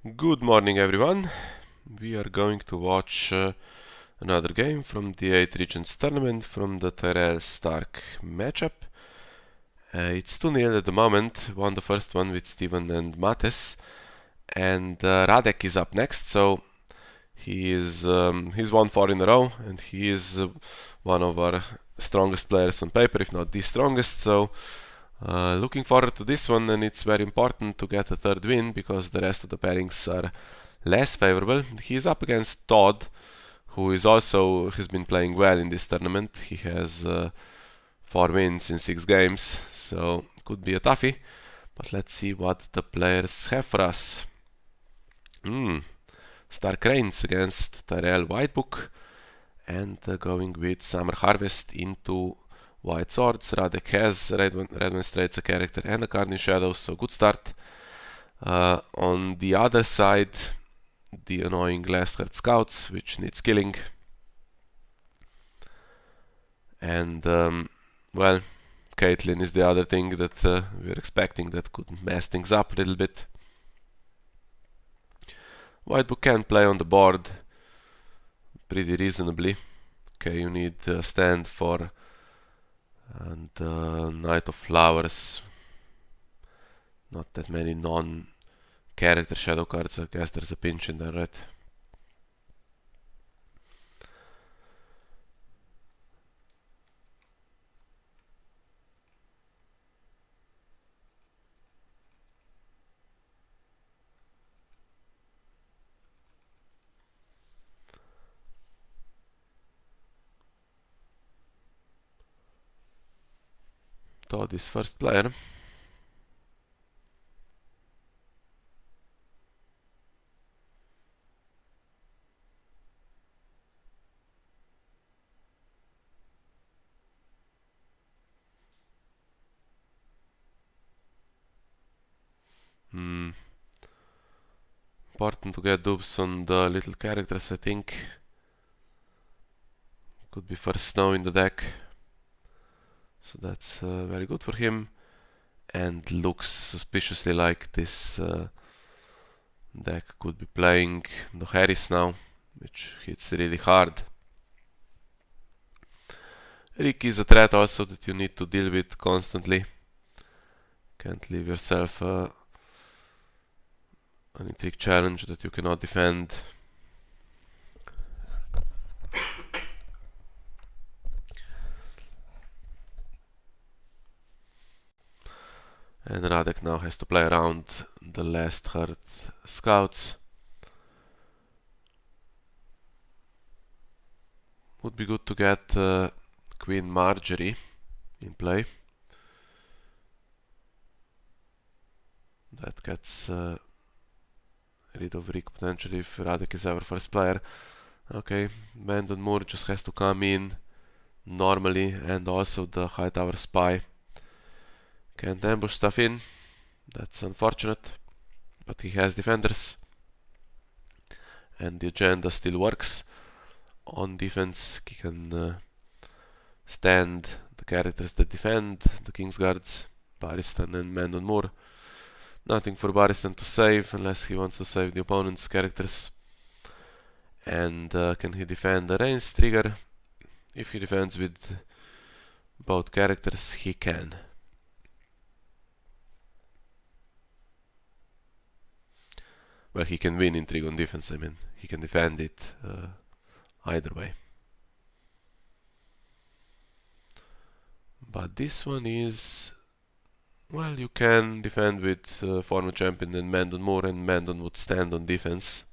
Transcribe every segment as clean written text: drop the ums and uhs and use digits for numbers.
Good morning, everyone. We are going to watch another game from the 8 Regents tournament from the Tyrell Stark matchup. It's 2-0 at the moment. Won the first one with Steven and Mates, and Radek is up next. So he's won 4 in a row, and he is one of our strongest players on paper, if not the strongest. So looking forward to this one, and it's very important to get a third win because the rest of the pairings are less favorable. He's up against Todd, who has been playing well in this tournament. He has 4 wins in 6 games, so could be a toughie. But let's see what the players have for us. Stark Reigns against Tyrell Whitebook, and going with Summer Harvest into White Swords. Radek has Red Straits a character and a card in Shadows, so good start. On the other side, the annoying Last Heart Scouts, which needs killing. And, well, Caitlyn is the other thing that we're expecting that could mess things up a little bit. Whitebook can play on the board pretty reasonably. Okay, you need a stand for the Knight of Flowers. Not that many non-character shadow cards. I guess there's a pinch in there, right? Todd is first player. Important to get dupes on the little characters, I think. Could be first snow in the deck. So that's very good for him. And looks suspiciously like this deck could be playing the Harris now, which hits really hard. Rick is a threat also that you need to deal with constantly. Can't leave yourself an intrigue challenge that you cannot defend. And Radek now has to play around the Last Heart Scouts. Would be good to get Queen Marjorie in play. That gets rid of Rick potentially if Radek is ever first player. Okay, Bandon Moore just has to come in normally, and also the Hightower Spy can't ambush stuff in. That's unfortunate, but he has defenders, and the agenda still works. On defense, he can stand the characters that defend, the Kingsguards, Barristan and Bandon Moore. Nothing for Barristan to save unless he wants to save the opponent's characters. And can he defend the Reigns trigger? If he defends with both characters, he can. Well, he can win intrigue on defense, I mean. He can defend it either way. But this one is... well, you can defend with former champion and Bandon Moore, and Bandon would stand on defense.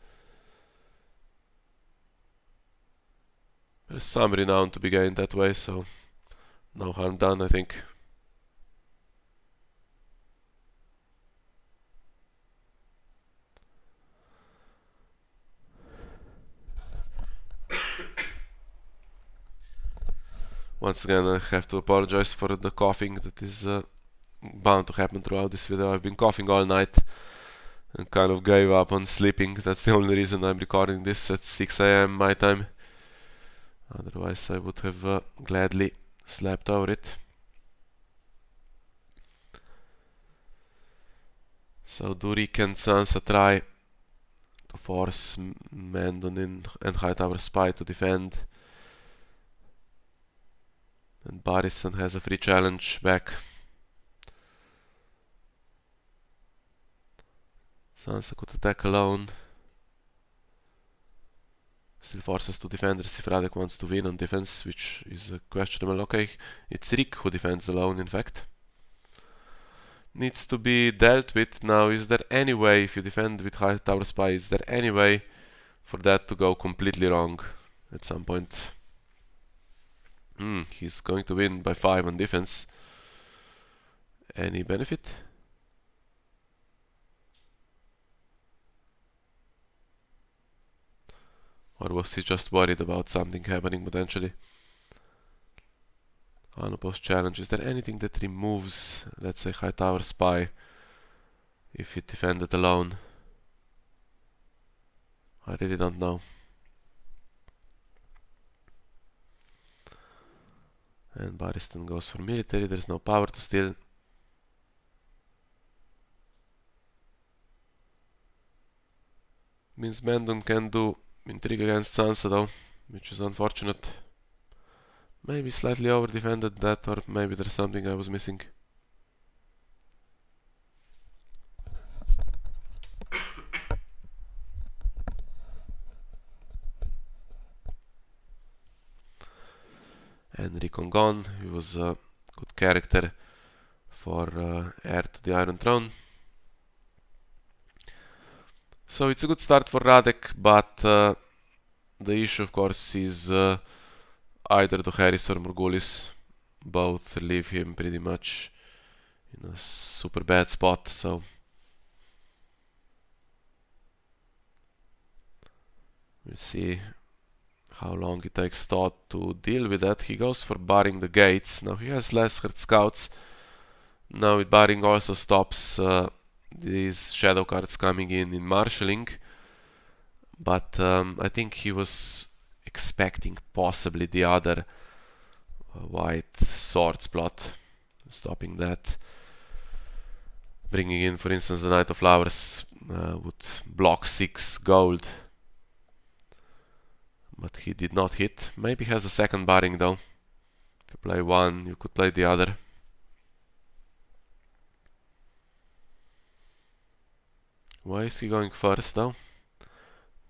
There's some renown to be gained that way, so no harm done, I think. Once again, I have to apologize for the coughing that is bound to happen throughout this video. I've been coughing all night and kind of gave up on sleeping. That's the only reason I'm recording this at 6 AM my time. Otherwise I would have gladly slept over it. So do Rick and Sansa try to force Mendon and Hightower Spy to defend. And Barristan has a free challenge back. Sansa could attack alone. Still forces two defenders if Radek wants to win on defense, which is questionable. Okay, it's Rick who defends alone, in fact. Needs to be dealt with. Now, is there any way, if you defend with Hightower Spy, is there any way for that to go completely wrong at some point? He's going to win by 5 on defense. Any benefit? Or was he just worried about something happening potentially? Unopposed challenge. Is there anything that removes, let's say, Hightower Spy if he defended alone? I really don't know. And Barristan goes for military. There's no power to steal. Means Mendon can do intrigue against Sansa though, which is unfortunate. Maybe slightly over defended that, or maybe there's something I was missing. And Rickon gone. He was a good character for heir to the Iron Throne. So it's a good start for Radek, but the issue of course is either Dohaeris or Morghulis. Both leave him pretty much in a super bad spot, so we'll see how long it takes Todd to deal with that. He goes for barring the gates. Now he has less hurt scouts. Now with barring also stops these shadow cards coming in marshalling. But I think he was expecting possibly the other white swords plot, stopping that. Bringing in, for instance, the Knight of Flowers would block 6 gold. But he did not hit. Maybe has a second barring though. If you play one, you could play the other. Why is he going first though?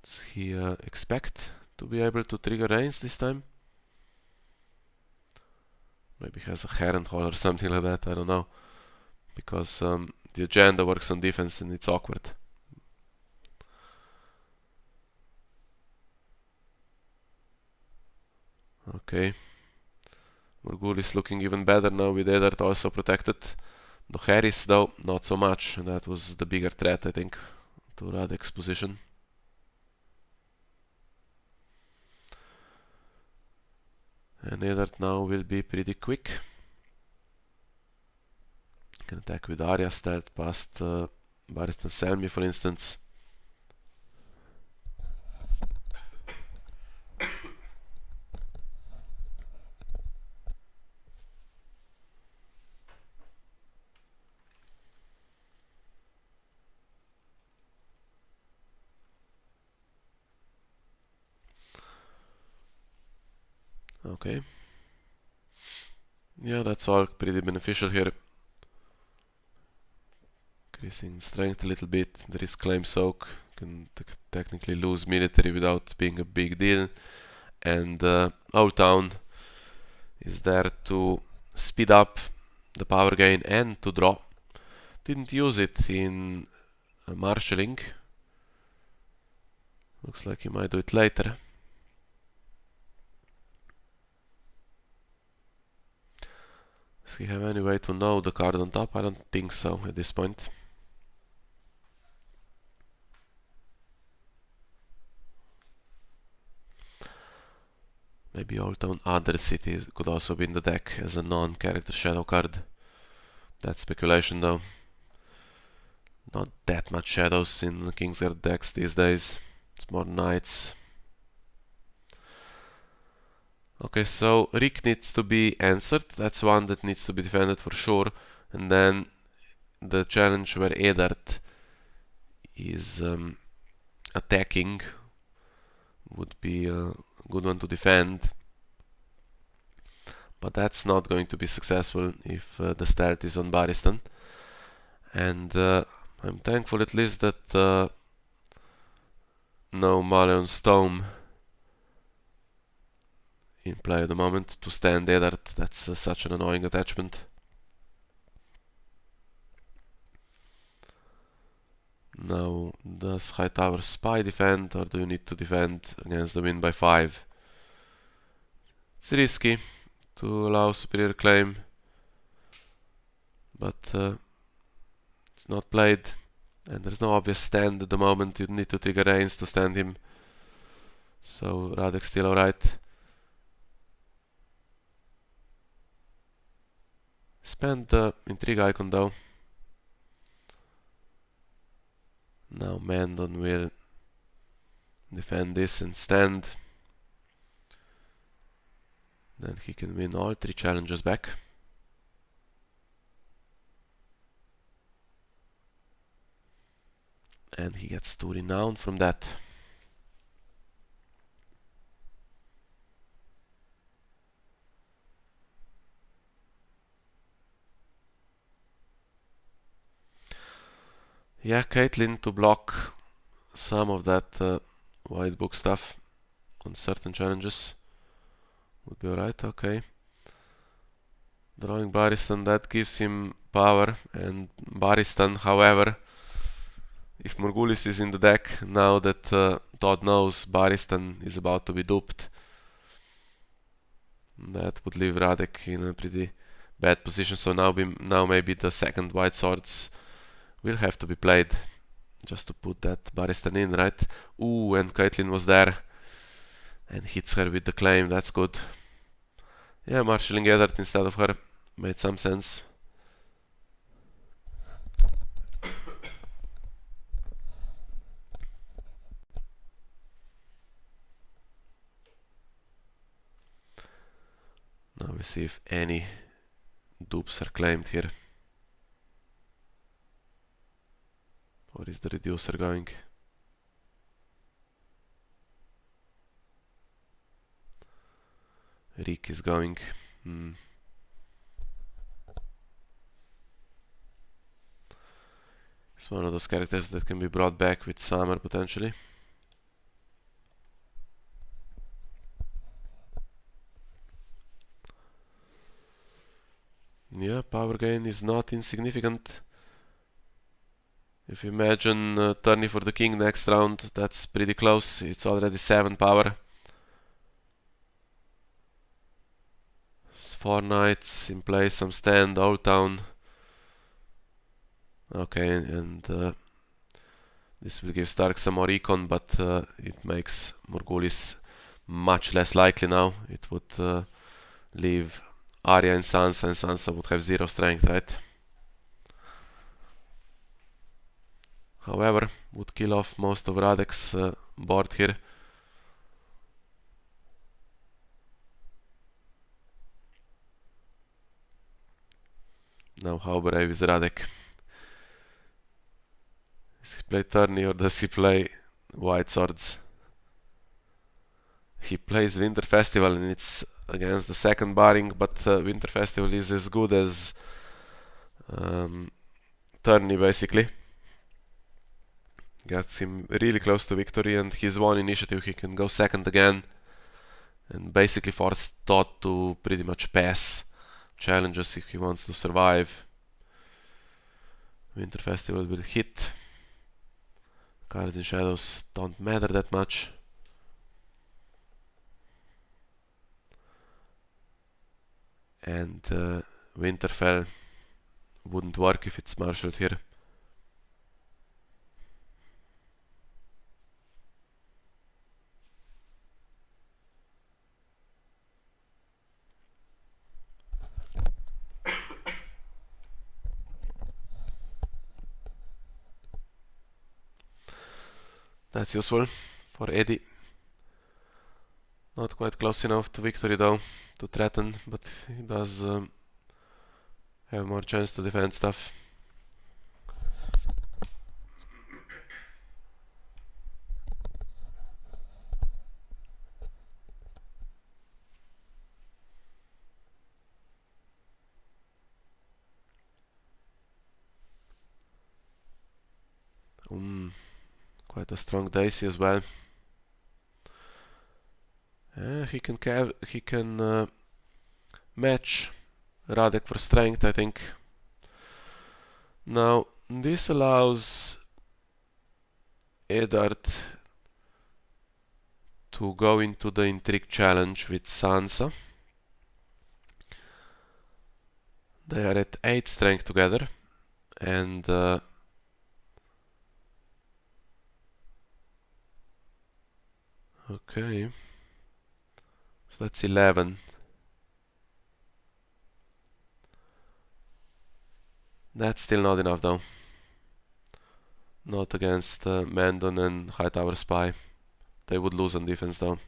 Does he expect to be able to trigger Reigns this time? Maybe has a Herald Hall or something like that, I don't know. Because the agenda works on defense and it's awkward. Okay. Morghulis is looking even better now with Eddard also protected. Dohaeris though, not so much, and that was the bigger threat I think to Radek's position. And Eddard now will be pretty quick. Can attack with Arya stealth past Barristan Selmy, for instance. Okay. Yeah, that's all pretty beneficial here. Increasing strength a little bit. There is claim soak. Can technically lose military without being a big deal. And Old Town is there to speed up the power gain and to draw. Didn't use it in marshalling. Looks like he might do it later. Does he have any way to know the card on top? I don't think so at this point. Maybe Old Town Other Cities could also be in the deck as a non-character shadow card. That's speculation though. Not that much shadows in Kingsguard decks these days. It's more knights. Okay, so Rick needs to be answered. That's one that needs to be defended for sure. And then the challenge where Eddard is attacking would be a good one to defend. But that's not going to be successful if the start is on Barristan. And I'm thankful at least that no Maleon's Stone in play at the moment to stand Eddard. That's such an annoying attachment. Now, does Hightower Spy defend, or do you need to defend against the win by 5? It's risky to allow superior claim, but it's not played, and there's no obvious stand at the moment. You need to trigger Reigns to stand him, so Radek's still alright. Spend the intrigue icon though. Now Mandon will defend this and stand. Then he can win all 3 challenges back. And he gets 2 renown from that. Yeah, Caitlyn to block some of that white book stuff on certain challenges would be alright, okay. Drawing Barristan, that gives him power, and Barristan, however, if Morghulis is in the deck, now that Todd knows Barristan is about to be duped, that would leave Radek in a pretty bad position, so now maybe the second white swords will have to be played just to put that Barristan in, right? Ooh, and Caitlyn was there and hits her with the claim, that's good. Yeah, marshalling Eddard instead of her made some sense. Now we see if any dupes are claimed here. Or is the reducer going? Rick is going. It's one of those characters that can be brought back with Summer potentially. Yeah, power gain is not insignificant. If you imagine tourney for the king next round, that's pretty close. It's already 7 power. 4 knights in place, some stand, Old Town. Okay, and this will give Stark some more econ, but it makes Morghulis much less likely now. It would leave Arya and Sansa would have 0 strength, right? However, would kill off most of Radek's board here. Now how brave is Radek? Does he play tourney or does he play white swords? He plays Winter Festival and it's against the second barring, but Winter Festival is as good as tourney basically. Gets him really close to victory, and his 1 initiative he can go second again and basically force Todd to pretty much pass challenges if he wants to survive. Winter Festival will hit. Cards in Shadows don't matter that much. And Winterfell wouldn't work if it's marshaled here. That's useful for Eddie. Not quite close enough to victory though, to threaten, but he does have more chance to defend stuff. Quite a strong Daisy as well. He can match Radek for strength, I think. Now, this allows Eddard to go into the intrigue challenge with Sansa. They are at 8 strength together, and okay, so that's 11. That's still not enough though. Not against Mandon and Hightower Spy. They would lose on defense though.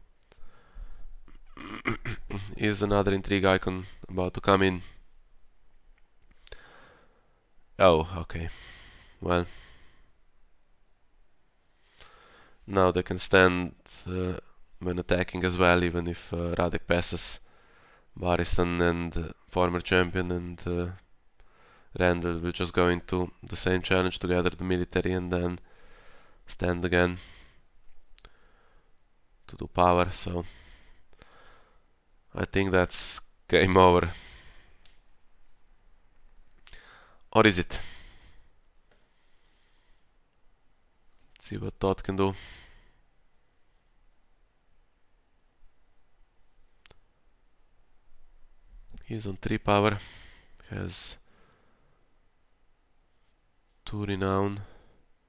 Is another intrigue icon about to come in. Oh, okay. Well, now they can stand when attacking as well, even if Radek passes. Barristan and former champion and Randall will just go into the same challenge together, the military, and then stand again to do power. So I think that's game over. Or is it? Let's see what Todd can do. He's on 3 power, has 2 renown,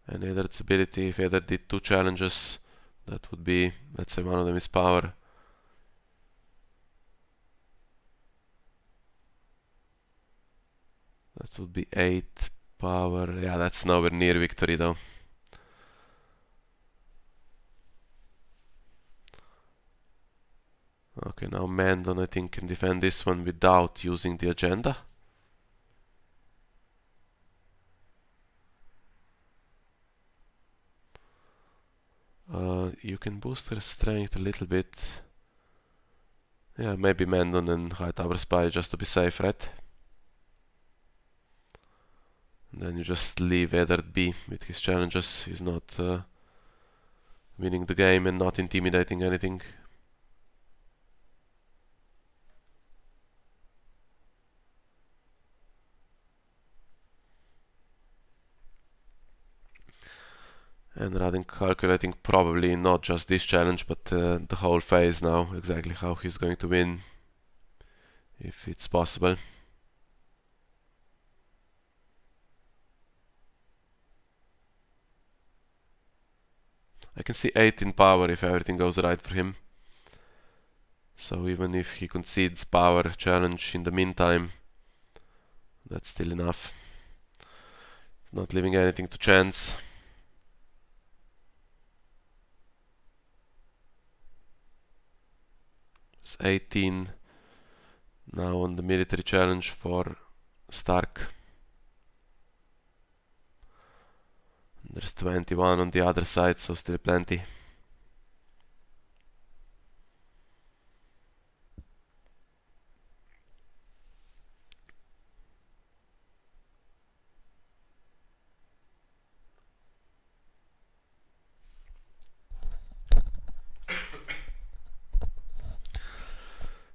and Eddard's ability. If Eddard did 2 challenges, that would be, let's say one of them is power. That would be 8 power. Yeah, that's nowhere near victory though. Okay, now Mandon I think can defend this one without using the agenda. You can boost her strength a little bit. Yeah, maybe Mandon and Hightower Spy just to be safe, right? And then you just leave Eddard be with his challenges. He's not winning the game and not intimidating anything. And Radek calculating probably not just this challenge, but the whole phase now, exactly how he's going to win, if it's possible. I can see 8 in power if everything goes right for him. So even if he concedes power challenge in the meantime, that's still enough. It's not leaving anything to chance. It's 18 now on the military challenge for Stark. There's 21 on the other side, so still plenty.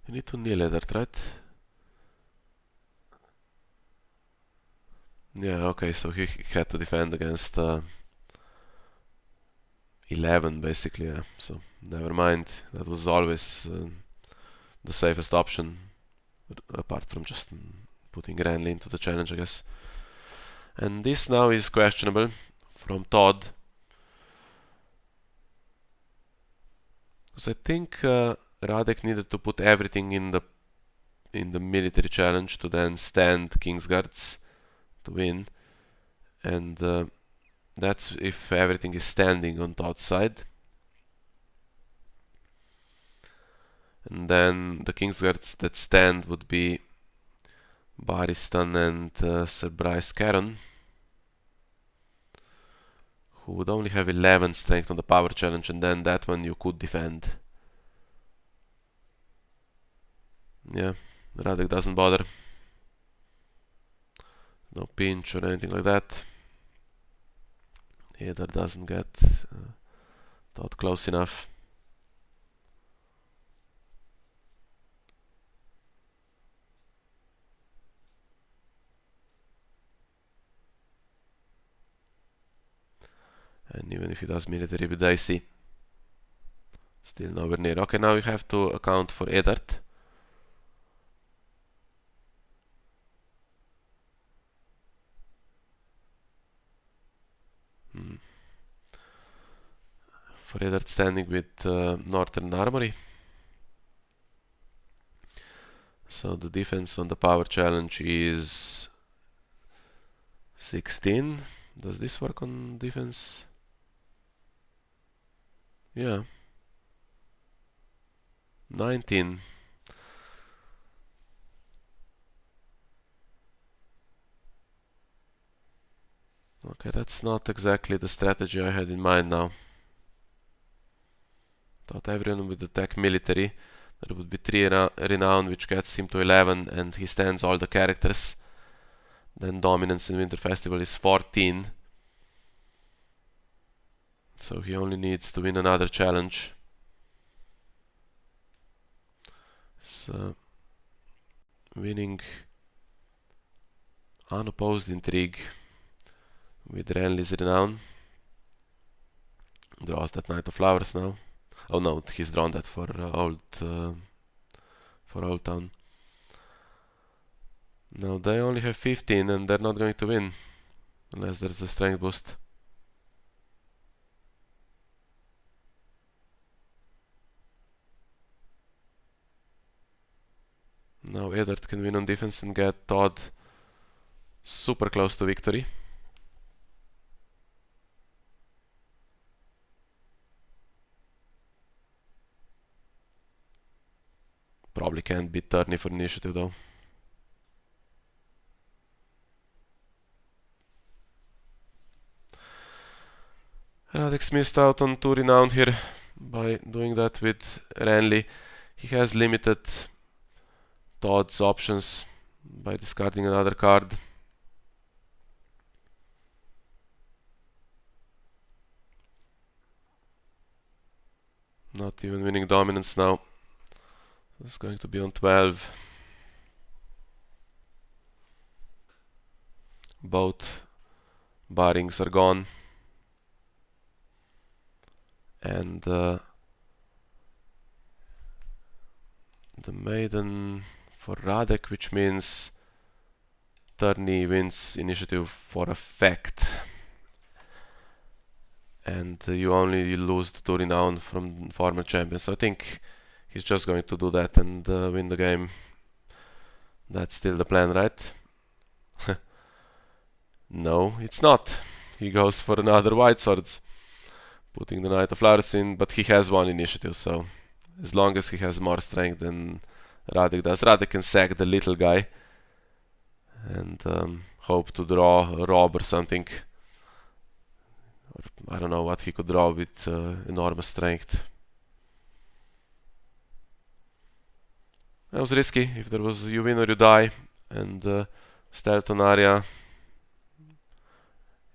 You need to kneel Eddard, right? Yeah, okay, so he had to defend against 11 basically, yeah. So never mind, that was always the safest option, apart from just putting Renly into the challenge, I guess. And this now is questionable from Todd, because I think Radek needed to put everything in the military challenge to then stand Kingsguards to win, and that's if everything is standing on Todd's side. And then the Kingsguards that stand would be Barristan and Sir Bryce Caron, who would only have 11 strength on the power challenge, and then that one you could defend. Yeah, Radek doesn't bother. No pinch or anything like that. Either doesn't get Todd close enough. And even if he does military with dicey, still nowhere near. Okay, now we have to account for Eddard. For Eddard standing with Northern Armory. So the defense on the power challenge is 16. Does this work on defense? Yeah. 19. Okay, that's not exactly the strategy I had in mind now. Thought everyone would attack military. There would be 3 renown, which gets him to 11, and he stands all the characters. Then dominance in Winter Festival is 14. So he only needs to win another challenge. So winning unopposed intrigue with Renly's renown. Draws that Knight of Flowers now. Oh no, he's drawn that for Old Town. Now they only have 15 and they're not going to win unless there's a strength boost. Now Eddard can win on defense and get Todd super close to victory. Probably can't beat Turney for initiative though. Radek's missed out on 2 renown here by doing that with Renly. He has limited Todd's options by discarding another card. Not even winning dominance now. It's going to be on 12. Both barrings are gone. And the maiden for Radek, which means Turney wins initiative for effect. And you only lose the 2 renown from former champions. So I think he's just going to do that and win the game. That's still the plan, right? No, it's not. He goes for another White Swords, putting the Knight of Flowers in, but he has 1 initiative, so as long as he has more strength than Radek does, Radek can sack the little guy and hope to draw a rob or something. Or I don't know what he could draw with enormous strength. That was risky. If there was you win or you die, and Stelton area,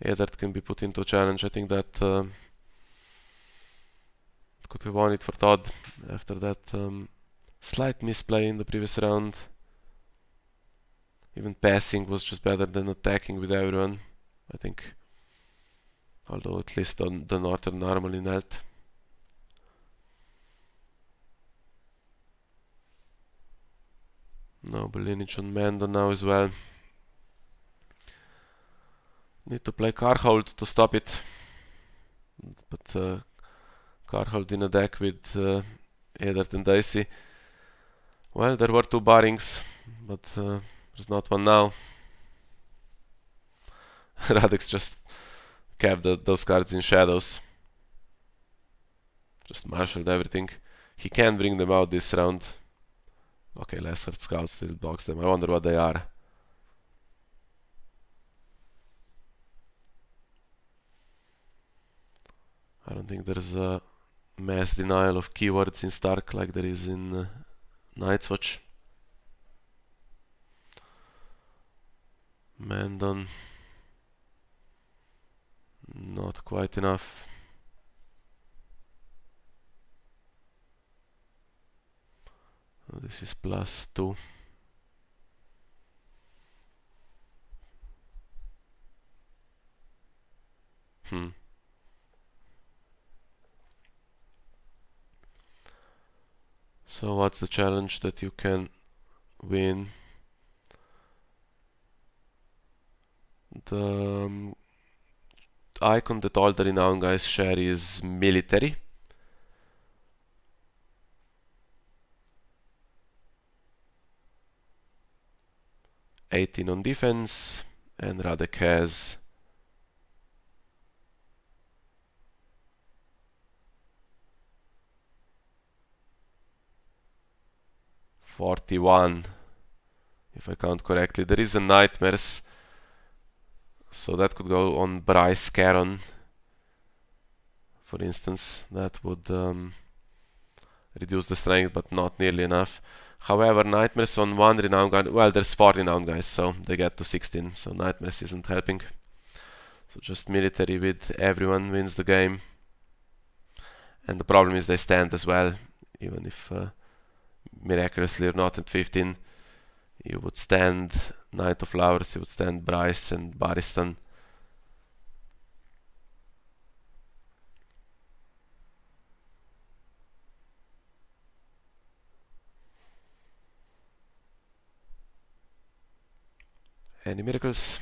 Eddard can be put into a challenge. I think that could have won it for Todd after that slight misplay in the previous round. Even passing was just better than attacking with everyone, I think. Although at least on the Northern normally knelt. Noble lineage on Mendon now as well. Need to play Carhold to stop it. But Carhold in a deck with Eddard and Dicey. Well, there were 2 barrings, but there's not one now. Radek's just kept those cards in shadows. Just marshaled everything. He can bring them out this round. Okay, Lesser Scout still blocks them. I wonder what they are. I don't think there's a mass denial of keywords in Stark like there is in Night's Watch. Mendon. Not quite enough. Oh, this is +2. So what's the challenge that you can win? The icon that all the renowned guys share is military. '18 on defense, and Radek has 41, if I count correctly. There is a Nightmares, so that could go on Bryce Caron, for instance. That would reduce the strength, but not nearly enough. However, Nightmares on one renowned guy, well, there's 4 renowned guys, so they get to 16, so Nightmares isn't helping. So just military with everyone wins the game. And the problem is they stand as well, even if miraculously or not at 15. You would stand Knight of Flowers, you would stand Bryce and Barristan. Any miracles?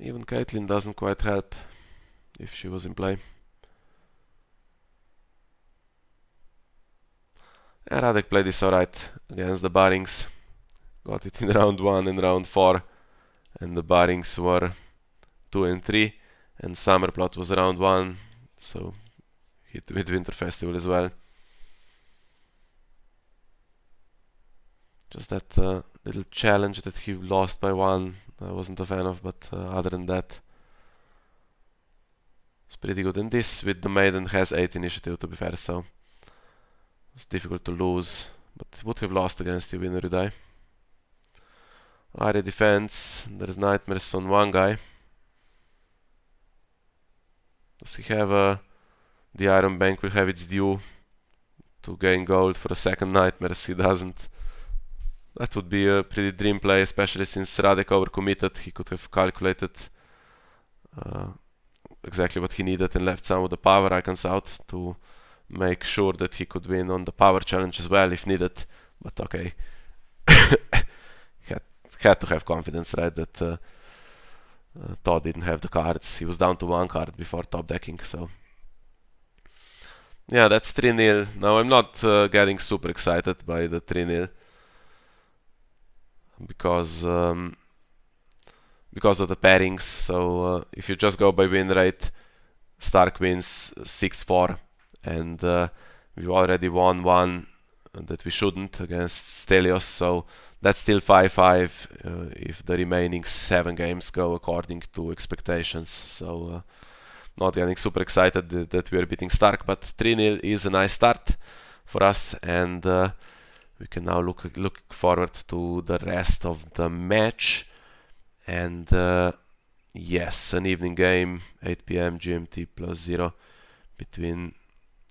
Even Caitlyn doesn't quite help if she was in play. And Radek played this alright against the Barings. Got it in round 1 and round 4. And the Barings were 2 and 3. And Summerplot was round 1. So hit with Winter Festival as well. Just that little challenge that he lost by 1, I wasn't a fan of, but other than that, it's pretty good. And this with the Maiden has 8 initiative, to be fair, so it's difficult to lose, but would have lost against you, win or you die. Area defense, there's Nightmares on one guy. Does he have the Iron Bank will have its due to gain gold for a second Nightmares? He doesn't. That would be a pretty dream play, especially since Radek overcommitted. He could have calculated exactly what he needed and left some of the power icons out to make sure that he could win on the power challenge as well if needed. But okay, had to have confidence, right, that Todd didn't have the cards. He was down to 1 card before top decking, so yeah, that's 3-0. Now I'm not getting super excited by the 3-0 because of the pairings. So if you just go by win rate, Stark wins 6-4, and we've already won 1 that we shouldn't against Stelios, so that's still 5-5 if the remaining 7 games go according to expectations. So not getting super excited that we are beating Stark, but 3-0 is a nice start for us, and we can now look forward to the rest of the match. And yes, an evening game, 8 p.m. GMT +0 between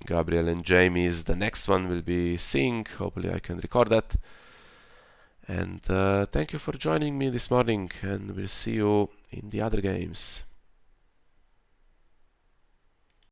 Gabriel and Jamie is the next one we'll be seeing. Hopefully I can record that. And thank you for joining me this morning, and we'll see you in the other games.